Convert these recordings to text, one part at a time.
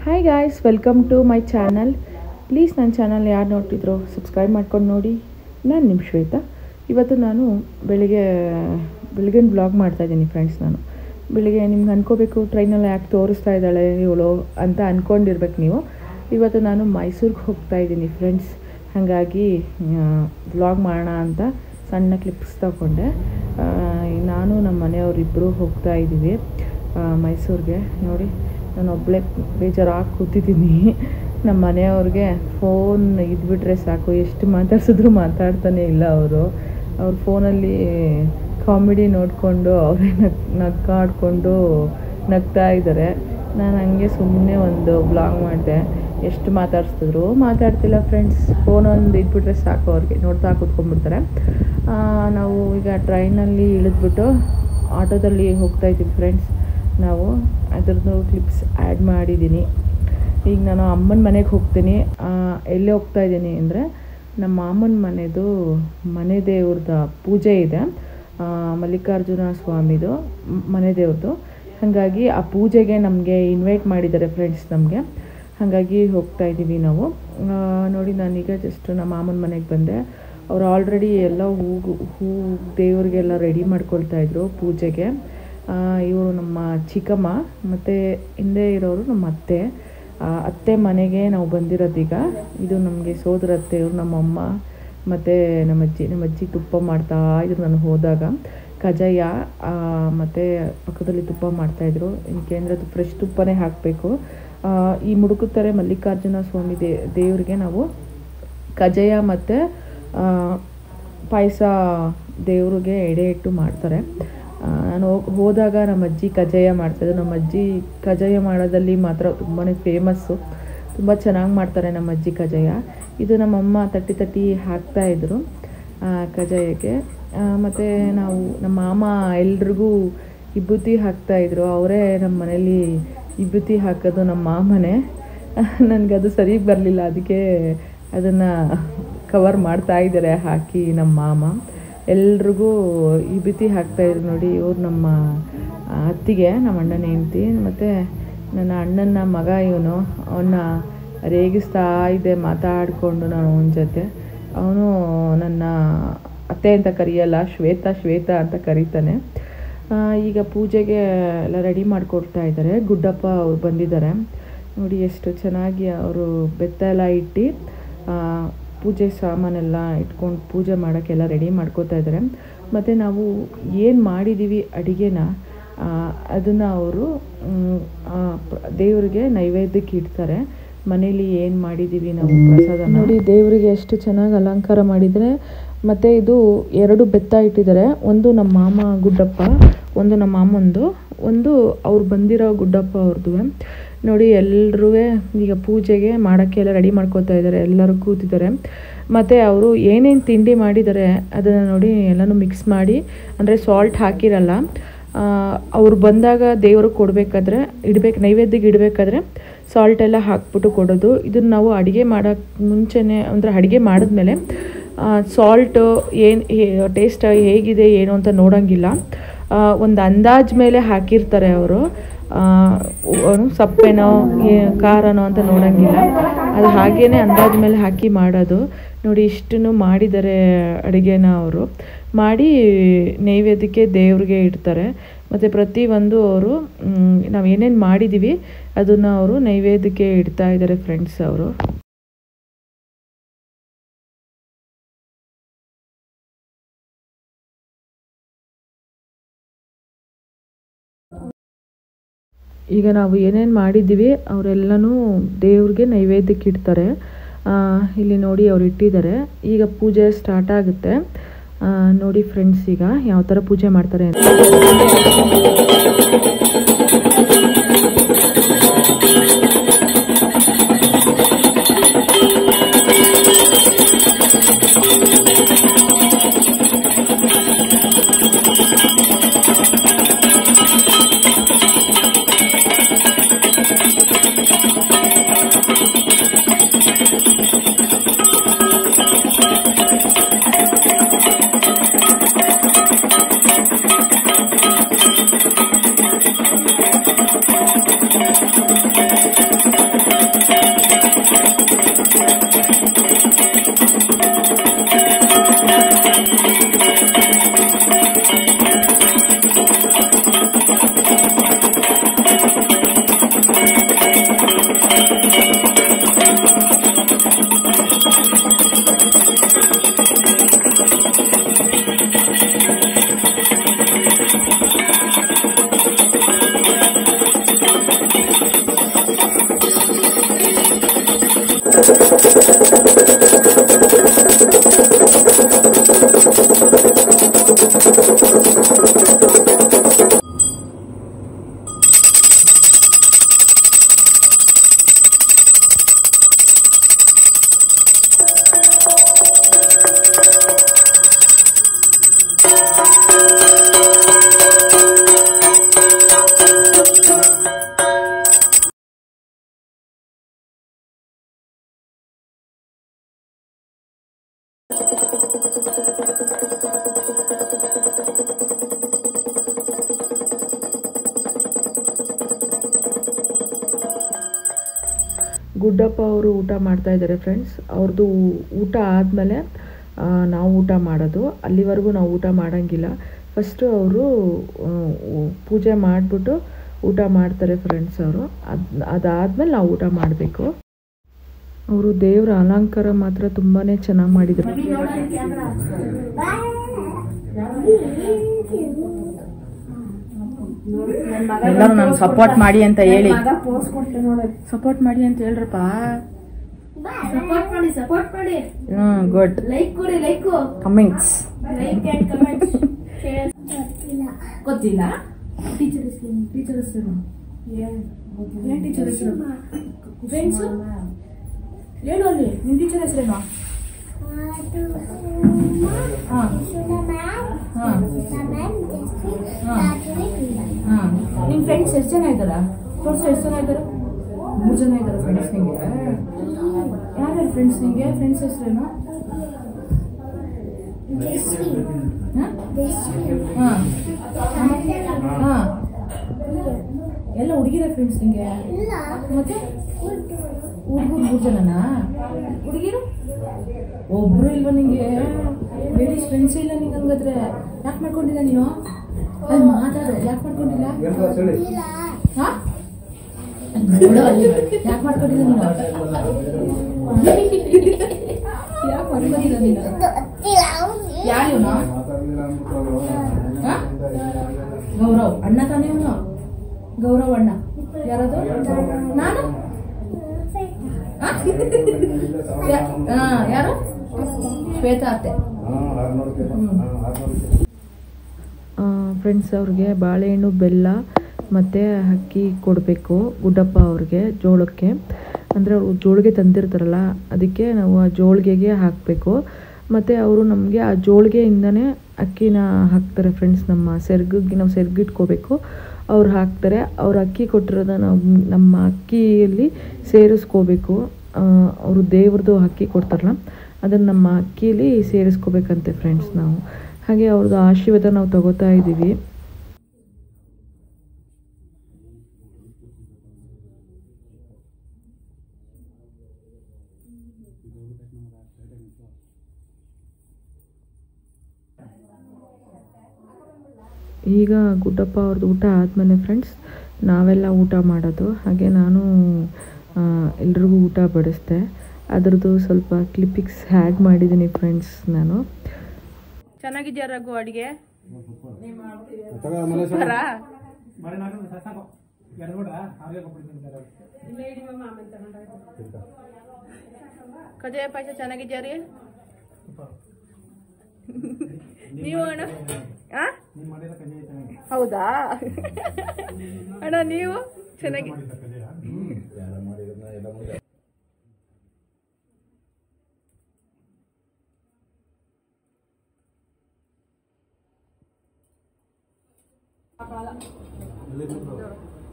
Hi guys, welcome to my channel. Please ನನ್ನ channel ಯಾರು ನೋಡ್ತಿದ್ರು ಸಬ್ಸ್ಕ್ರೈಬ್ ಮಾಡ್ಕೊಂಡು ನೋಡಿ. ನಾನು ನಿಮ್ಮ ಶ್ವೇತಾ. ಇವತ್ತು ನಾನು ಬೆಳಿಗ್ಗೆ ಬ್ಲಾಗ್ ಮಾಡ್ತಾಯಿದ್ದೀನಿ ಫ್ರೆಂಡ್ಸ್. ನಾನು ಬೆಳಿಗ್ಗೆ ನಿಮ್ಗೆ ಅನ್ಕೋಬೇಕು ಟ್ರೈನಲ್ಲಿ ಯಾಕೆ ತೋರಿಸ್ತಾ ಇದ್ದಾಳೆ ಇವಳು ಅಂತ ಅಂದ್ಕೊಂಡಿರ್ಬೇಕು ನೀವು. ಇವತ್ತು ನಾನು ಮೈಸೂರಿಗೆ ಹೋಗ್ತಾಯಿದ್ದೀನಿ ಫ್ರೆಂಡ್ಸ್. ಹಾಗಾಗಿ ಬ್ಲಾಗ್ ಮಾಡೋಣ ಅಂತ ಸಣ್ಣ ಕ್ಲಿಪ್ಸ್ ತಗೊಂಡೆ. ನಾನು ನಮ್ಮ ಮನೆಯವರಿಬ್ಬರು ಹೋಗ್ತಾ ಇದ್ದೀವಿ ಮೈಸೂರಿಗೆ. ನೋಡಿ, ನಾನು ಒಬ್ಬಳೇ ಬೇಜಾರಾಗಿ ಕೂತಿದ್ದೀನಿ. ನಮ್ಮ ಮನೆಯವ್ರಿಗೆ ಫೋನ್ ಇದ್ಬಿಟ್ರೆ ಸಾಕು, ಎಷ್ಟು ಮಾತಾಡ್ಸಿದ್ರು ಮಾತಾಡ್ತಾನೆ ಇಲ್ಲ ಅವರು. ಅವ್ರ ಫೋನಲ್ಲಿ ಕಾಮಿಡಿ ನೋಡಿಕೊಂಡು ಅವರೇ ನಕ್ಕಾಡ್ಕೊಂಡು ನಗ್ತಾ ಇದ್ದಾರೆ. ನಾನು ಹಂಗೆ ಸುಮ್ಮನೆ ಒಂದು ಬ್ಲಾಗ್ ಮಾಡಿದೆ. ಎಷ್ಟು ಮಾತಾಡ್ಸಿದ್ರು ಮಾತಾಡ್ತಿಲ್ಲ ಫ್ರೆಂಡ್ಸ್. ಫೋನೊಂದು ಇಟ್ಬಿಟ್ರೆ ಸಾಕು, ಅವ್ರಿಗೆ ನೋಡ್ತಾ ಕೂತ್ಕೊಂಡ್ಬಿಡ್ತಾರೆ. ನಾವು ಈಗ ಟ್ರೈನಲ್ಲಿ ಇಳಿದ್ಬಿಟ್ಟು ಆಟೋದಲ್ಲಿ ಹೋಗ್ತಾಯಿದ್ದೀವಿ ಫ್ರೆಂಡ್ಸ್. ನಾವು ಅದರದ್ದು ಕ್ಲಿಪ್ಸ್ ಆ್ಯಡ್ ಮಾಡಿದ್ದೀನಿ. ಈಗ ನಾನು ಅಮ್ಮನ ಮನೆಗೆ ಹೋಗ್ತೀನಿ. ಎಲ್ಲೇ ಹೋಗ್ತಾಯಿದ್ದೀನಿ ಅಂದರೆ ನಮ್ಮ ಮಾಮನ ಮನೆ ದೇವ್ರದ್ದು ಪೂಜೆ ಇದೆ. ಮಲ್ಲಿಕಾರ್ಜುನ ಸ್ವಾಮಿದು ಮನೆ ದೇವ್ರದ್ದು. ಹಾಗಾಗಿ ಆ ಪೂಜೆಗೆ ನಮಗೆ ಇನ್ವೈಟ್ ಮಾಡಿದ್ದಾರೆ ಫ್ರೆಂಡ್ಸ್ ನಮಗೆ. ಹಾಗಾಗಿ ಹೋಗ್ತಾಯಿದ್ದೀವಿ ನಾವು. ನೋಡಿ, ನಾನೀಗ ಜಸ್ಟ್ ನಮ್ಮ ಮಾಮನ ಮನೆಗೆ ಬಂದೆ. ಅವ್ರು ಆಲ್ರೆಡಿ ಎಲ್ಲ ಹೂ ದೇವ್ರಿಗೆಲ್ಲ ರೆಡಿ ಮಾಡ್ಕೊಳ್ತಾಯಿದ್ರು ಪೂಜೆಗೆ. ಇವರು ನಮ್ಮ ಚಿಕ್ಕಮ್ಮ ಮತ್ತು ಹಿಂದೆ ಇರೋರು ನಮ್ಮ ಅತ್ತೆ ಮನೆಗೆ ನಾವು ಬಂದಿರೋದೀಗ. ಇದು ನಮಗೆ ಸೋದರತ್ತೆ, ಇವರು ನಮ್ಮಮ್ಮ ಮತ್ತು ನಮ್ಮ ಅಜ್ಜಿ ತುಪ್ಪ ಮಾಡ್ತಾ ಇದ್ರು. ನಾನು ಹೋದಾಗ ಕಜ್ಜಾಯ ಮತ್ತು ಪಕ್ಕದಲ್ಲಿ ತುಪ್ಪ ಮಾಡ್ತಾಯಿದ್ರು. ಏಕೆಂದರೆ ಅದು ಫ್ರೆಶ್ ತುಪ್ಪನೇ ಹಾಕಬೇಕು. ಈ ಮುಡುಕುತ್ತಾರೆ ಮಲ್ಲಿಕಾರ್ಜುನ ಸ್ವಾಮಿ ದೇವರಿಗೆ ನಾವು ಕಜ್ಜಾಯ ಮತ್ತು ಪಾಯಸ ದೇವ್ರಿಗೆ ಎಡೆ ಇಟ್ಟು ಮಾಡ್ತಾರೆ. ನಾನು ಹೋದಾಗ ನಮ್ಮ ಅಜ್ಜಿ ಕಜ್ಜಾಯ ಮಾಡ್ತಾಯಿದ್ರು. ನಮ್ಮ ಅಜ್ಜಿ ಕಜ್ಜಾಯ ಮಾಡೋದಲ್ಲಿ ಮಾತ್ರ ತುಂಬಾ ಫೇಮಸ್ಸು. ತುಂಬ ಚೆನ್ನಾಗಿ ಮಾಡ್ತಾರೆ ನಮ್ಮ ಅಜ್ಜಿ ಕಜ್ಜಾಯ. ಇದು ನಮ್ಮಮ್ಮ ತಟ್ಟಿ ಹಾಕ್ತಾಯಿದ್ರು ಕಜ್ಜಾಯಕ್ಕೆ. ಮತ್ತು ನಮ್ಮ ಮಾಮ ಎಲ್ರಿಗೂ ವಿಭೂತಿ ಹಾಕ್ತಾಯಿದ್ರು. ಅವರೇ ನಮ್ಮ ಮನೇಲಿ ವಿಭೂತಿ ಹಾಕೋದು ನಮ್ಮ ಮಾಮನೇ. ನನಗದು ಸರಿಗೆ ಬರಲಿಲ್ಲ, ಅದಕ್ಕೆ ಅದನ್ನು ಕವರ್ ಮಾಡ್ತಾಯಿದ್ದಾರೆ ಹಾಕಿ ನಮ್ಮ ಮಾಮ. ಎಲ್ರಿಗೂ ವಿಭೂತಿ ಹಾಕ್ತಾಯಿದ್ರು. ನೋಡಿ, ಇವ್ರು ನಮ್ಮ ಅತ್ತಿಗೆ, ನಮ್ಮ ಅಣ್ಣನ ಹೆಂಡ್ತಿ. ಮತ್ತು ನನ್ನ ಅಣ್ಣನ ಮಗ ಇವನು. ಅವನ್ನ ರೇಗಿಸ್ತಾ ಇದ್ದೆ ಮಾತಾಡಿಕೊಂಡು ನಾನು ಅವನ ಜೊತೆ. ಅವನು ನನ್ನ ಅತ್ತೆ ಅಂತ ಕರೆಯಲ್ಲ, ಶ್ವೇತಾ ಅಂತ ಕರೀತಾನೆ. ಈಗ ಪೂಜೆಗೆ ಎಲ್ಲ ರೆಡಿ ಮಾಡಿಕೊಡ್ತಾ ಇದ್ದಾರೆ. ಗುಡ್ಡಪ್ಪ ಅವ್ರು ಬಂದಿದ್ದಾರೆ. ನೋಡಿ ಎಷ್ಟು ಚೆನ್ನಾಗಿ ಅವರು ಬೆತ್ತ ಎಲ್ಲ ಇಟ್ಟು ಪೂಜೆ ಸಾಮಾನೆಲ್ಲ ಇಟ್ಕೊಂಡು ಪೂಜೆ ಮಾಡೋಕ್ಕೆಲ್ಲ ರೆಡಿ ಮಾಡ್ಕೋತಾ ಇದ್ದಾರೆ. ಮತ್ತು ನಾವು ಏನು ಮಾಡಿದ್ದೀವಿ ಅಡುಗೆನ ಅದನ್ನು ಅವರು ದೇವರಿಗೆ ನೈವೇದ್ಯಕ್ಕೆ ಇಡ್ತಾರೆ. ಮನೇಲಿ ಏನು ಮಾಡಿದ್ದೀವಿ ನಾವು ಪ್ರಸಾದ ನೋಡಿ, ದೇವರಿಗೆ ಎಷ್ಟು ಚೆನ್ನಾಗಿ ಅಲಂಕಾರ ಮಾಡಿದರೆ. ಮತ್ತು ಇದು 2 ಬೆತ್ತ ಇಟ್ಟಿದ್ದಾರೆ. ಒಂದು ನಮ್ಮ ಮಾಮ ಗುಡ್ಡಪ್ಪ, ಒಂದು ನಮ್ಮ ಮಾಮಂದು, ಒಂದು ಅವ್ರು ಬಂದಿರೋ ಗುಡ್ಡಪ್ಪ ಅವ್ರದ್ದು. ನೋಡಿ, ಎಲ್ಲರೂ ಈಗ ಪೂಜೆಗೆ ಮಾಡೋಕ್ಕೆಲ್ಲ ರೆಡಿ ಮಾಡ್ಕೋತಾ ಇದ್ದಾರೆ. ಎಲ್ಲರೂ ಕೂತಿದ್ದಾರೆ. ಮತ್ತು ಅವರು ಏನೇನು ತಿಂಡಿ ಮಾಡಿದ್ದಾರೆ ಅದನ್ನು ನೋಡಿ ಎಲ್ಲನೂ ಮಿಕ್ಸ್ ಮಾಡಿ, ಅಂದರೆ ಸಾಲ್ಟ್ ಹಾಕಿರಲ್ಲ. ಅವ್ರು ಬಂದಾಗ ದೇವ್ರಿಗೆ ಕೊಡಬೇಕಾದ್ರೆ ನೈವೇದ್ಯಕ್ಕೆ ಇಡಬೇಕಾದ್ರೆ ಸಾಲ್ಟ್ ಎಲ್ಲ ಹಾಕ್ಬಿಟ್ಟು ಕೊಡೋದು. ಇದನ್ನು ನಾವು ಅಡುಗೆ ಮಾಡೋಕ್ಕೆ ಮುಂಚೆನೇ, ಅಂದರೆ ಅಡುಗೆ ಮಾಡಿದ್ಮೇಲೆ ಸಾಲ್ಟು ಏನು ಟೇಸ್ಟ್ ಹೇಗಿದೆ ಏನು ಅಂತ ನೋಡೋಂಗಿಲ್ಲ. ಒಂದು ಅಂದಾಜು ಮೇಲೆ ಹಾಕಿರ್ತಾರೆ ಅವರು. ಸಪ್ಪೆನೋ ಖಾರನೋ ಅಂತ ನೋಡೋಂಗಿಲ್ಲ. ಅದು ಹಾಗೇ ಅಂದಾಜು ಮೇಲೆ ಹಾಕಿ ಮಾಡೋದು. ನೋಡಿ, ಇಷ್ಟನ್ನು ಮಾಡಿದ್ದಾರೆ ಅಡುಗೆನ. ಅವರು ಮಾಡಿ ನೈವೇದ್ಯಕ್ಕೆ ದೇವ್ರಿಗೆ ಇಡ್ತಾರೆ. ಮತ್ತು ಪ್ರತಿಯೊಂದು ಅವರು ನಾವು ಏನೇನು ಮಾಡಿದ್ದೀವಿ ಅದನ್ನು ಅವರು ನೈವೇದ್ಯಕ್ಕೆ ಇಡ್ತಾ ಇದ್ದಾರೆ ಫ್ರೆಂಡ್ಸ್ ಅವರು. ಈಗ ನಾವು ಏನೇನು ಮಾಡಿದ್ದೀವಿ ಅವರೆಲ್ಲನೂ ದೇವ್ರಿಗೆ ನೈವೇದ್ಯಕ್ಕೆ ಇಡ್ತಾರೆ. ಇಲ್ಲಿ ನೋಡಿ, ಅವ್ರು ಇಟ್ಟಿದ್ದಾರೆ. ಈಗ ಪೂಜೆ ಸ್ಟಾರ್ಟ್ ಆಗುತ್ತೆ. ನೋಡಿ ಫ್ರೆಂಡ್ಸ್, ಈಗ ಯಾವ ಥರ ಪೂಜೆ ಮಾಡ್ತಾರೆ ಅಂತ. ಗುಡ್ಡಪ್ಪ ಅವರು ಊಟ ಮಾಡ್ತಾ ಇದ್ದಾರೆ ಫ್ರೆಂಡ್ಸ್. ಅವ್ರದ್ದು ಊಟ ಆದಮೇಲೆ ನಾವು ಊಟ ಮಾಡೋದು. ಅಲ್ಲಿವರೆಗೂ ನಾವು ಊಟ ಮಾಡೋಂಗಿಲ್ಲ. ಫಸ್ಟು ಅವರು ಪೂಜೆ ಮಾಡಿಬಿಟ್ಟು ಊಟ ಮಾಡ್ತಾರೆ ಫ್ರೆಂಡ್ಸ್. ಅವರು ಅದಾದಮೇಲೆ ನಾವು ಊಟ ಮಾಡಬೇಕು. ಅವರು ದೇವರ ಅಲಂಕಾರ ಮಾತ್ರ ತುಂಬಾ ಚೆನ್ನಾಗಿ ಮಾಡಿದರು. ಎಲ್ಲರೂ ನಾನು ಸಪೋರ್ಟ್ ಮಾಡಿ ಅಂತ ಹೇಳಿ, ಸಪೋರ್ಟ್ ಮಾಡಿ ಅಂತ ಹೇಳ್ರಪ್ಪ. ಗುಡ್. ಕಮೆಂಟ್ಸ್ ಗೊತ್ತಿಲ್ಲ. ಟೀಚರ್ ಹೆಸರು ಏನ್ ಟೀಚರ್ ಹೆಸರು? ಫ್ರೆಂಡ್ಸ್ ಹೇಳು, ಅಲ್ಲಿ ನಿಮ್ ಟೀಚರ್ ಹೆಸರೇನು? ನಿಮ್ ಫ್ರೆಂಡ್ಸ್ ಎಷ್ಟು ಜನ ಇದ್ದಾರ? ತೋರ್ಸು, ಎಷ್ಟು ಜನ ಇದ್ದಾರ? 3 ಜನ ಇದ್ದಾರೆ ಫ್ರೆಂಡ್ಸ್ ನಿಂಗೆ. ಯಾರ್ಯಾರು ಫ್ರೆಂಡ್ಸ್ ನಿಂಗೆ? ಫ್ರೆಂಡ್ಸ್ ಹೆಸರೇನು? ಎಲ್ಲ ಹುಡುಗಿರ ಫ್ರೆಂಡ್ಸ್ ನಿಂಗೆ? ಮತ್ತೆ ಹುಡುಗರು 3 ಜನನಾ? ಹುಡುಗಿರು ಒಬ್ರು ಇಲ್ವಾ ನಿಂಗೆ? ಲೇಡೀಸ್ ಫ್ರೆಂಡ್ಸ್ ಇಲ್ಲ ನಿಂಗೆ? ಹಂಗಾದ್ರೆ ಯಾಕೆ ಮಾಡ್ಕೊಂಡಿಲ್ಲ ನೀನು? ಅಲ್ಲಿ ಮಾತಾಡು, ಯಾಕೆ ಮಾಡ್ಕೊಂಡಿಲ್ಲ? ಯಾಕೆ ಮಾಡ್ಕೊಂಡಿಲ್ಲ ನೀನು? ಯಾಕೆ ಮಾಡ್ಕೊಂಡಿಲ್ಲ ನೀನು? ಯಾರು? ಗೌರವ್ ಅಣ್ಣ ತಾನೇ ಅವನು? ಗೌರವ್ ಅಣ್ಣ ಯಾರದು? ನಾನು? ಯಾರು? ಶ್ವೇತಾ ಅತ್ತೆ. ಫ್ರೆಂಡ್ಸ್, ಅವ್ರಿಗೆ ಬಾಳೆಹಣ್ಣು, ಬೆಲ್ಲ ಮತ್ತು ಅಕ್ಕಿ ಕೊಡಬೇಕು ಗುಡ್ಡಪ್ಪ ಅವ್ರಿಗೆ, ಜೋಳಕ್ಕೆ. ಅಂದರೆ ಅವರು ಜೋಳಿಗೆ ತಂದಿರ್ತಾರಲ್ಲ, ಅದಕ್ಕೆ ನಾವು ಆ ಜೋಳಿಗೆಗೆ ಹಾಕಬೇಕು. ಮತ್ತು ಅವರು ನಮಗೆ ಆ ಜೋಳಿಗೆಯಿಂದನೇ ಅಕ್ಕಿನ ಹಾಕ್ತಾರೆ ಫ್ರೆಂಡ್ಸ್. ನಮ್ಮ ಸೆರ್ಗಿಗೆ ನಾವು ಸೆರ್ಗಿಟ್ಕೋಬೇಕು, ಅವ್ರು ಹಾಕ್ತಾರೆ. ಅವ್ರು ಅಕ್ಕಿ ಕೊಟ್ಟಿರೋದ ನಾವು ನಮ್ಮ ಅಕ್ಕಿಯಲ್ಲಿ ಸೇರಿಸ್ಕೋಬೇಕು. ಅವರು ದೇವ್ರದ್ದು ಅಕ್ಕಿ ಕೊಡ್ತಾರಲ್ಲ, ಅದನ್ನು ನಮ್ಮ ಅಕ್ಕಿಯಲ್ಲಿ ಸೇರಿಸ್ಕೋಬೇಕಂತೆ ಫ್ರೆಂಡ್ಸ್ ನಾವು. ಹಾಗೆ ಅವ್ರದ್ದು ಆಶೀರ್ವಾದ ನಾವು ತಗೋತಾ ಇದ್ದೀವಿ. ಈಗ ಗುಡ್ಡಪ್ಪ ಅವ್ರದ್ದು ಊಟ ಆದಮೇಲೆ ಫ್ರೆಂಡ್ಸ್ ನಾವೆಲ್ಲ ಊಟ ಮಾಡೋದು. ಹಾಗೆ ನಾನು ಎಲ್ರಿಗೂ ಊಟ ಬಡಿಸ್ದೆ. ಅದರದ್ದು ಸ್ವಲ್ಪ ಕ್ಲಿಪ್ಪಿಕ್ಸ್ ಆ್ಯಡ್ ಮಾಡಿದ್ದೀನಿ ಫ್ರೆಂಡ್ಸ್ ನಾನು. ಚೆನ್ನಾಗಿದ್ಯಾ ರಘು ಅಡುಗೆ? ಕಜಾಯ ಪಾಯಸ ಚೆನ್ನಾಗಿದ್ಯಾ ರೀ? ನೀವು ಅಣ್ಣ? ಹೌದಾ ಅಣ್ಣ, ನೀವು ಚೆನ್ನಾಗಿ?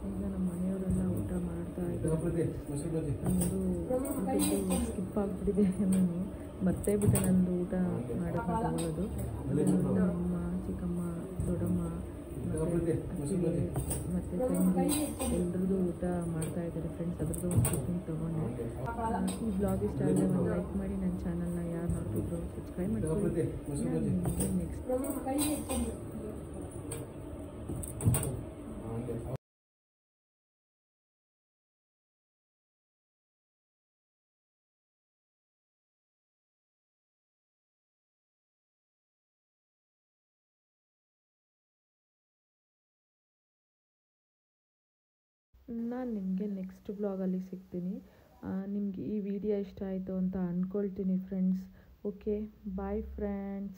ಈಗ ನಮ್ಮ ಮನೆಯವರೆಲ್ಲ ಊಟ ಮಾಡ್ತಾ ಇದ್ದಾರೆ. ಸ್ಕಿಪ್ ಆಗಿಬಿಟ್ಟಿದೆ, ನಾನು ಮತ್ತೆ ಬಿಟ್ಟು ನಂದು ಊಟ ಮಾಡೋದು. ನಮ್ಮ ಚಿಕ್ಕಮ್ಮ, ದೊಡ್ಡಮ್ಮ ಮತ್ತು ತಂಗಿ ಎಲ್ರದ್ದು ಊಟ ಮಾಡ್ತಾ ಇದ್ದಾರೆ ಫ್ರೆಂಡ್ಸ್. ಅದ್ರದ್ದು ಒಂದು ಕ್ಲಿಪ್ಪಿಂಗ್ ತೊಗೊಂಡೆ. ಈ ಬ್ಲಾಗ್ ಇಷ್ಟ ಆದರೆ ಒಂದು ಲೈಕ್ ಮಾಡಿ, ನನ್ನ ಚಾನಲ್ನ ಯಾರು ನೋಡ್ತಿದ್ರು ಸಬ್ಸ್ಕ್ರೈಬ್ ಮಾಡ್ಕೊಳ್ಳಿ. ನೆಕ್ಸ್ಟ್ ನಾನು ನಿಮಗೆ ನೆಕ್ಸ್ಟ್ ಬ್ಲಾಗಲ್ಲಿ ಸಿಗ್ತೀನಿ. ನಿಮಗೆ ಈ ವಿಡಿಯೋ ಇಷ್ಟ ಆಯಿತು ಅಂತ ಅಂದ್ಕೊಳ್ತೀನಿ ಫ್ರೆಂಡ್ಸ್. Okay, bye friends.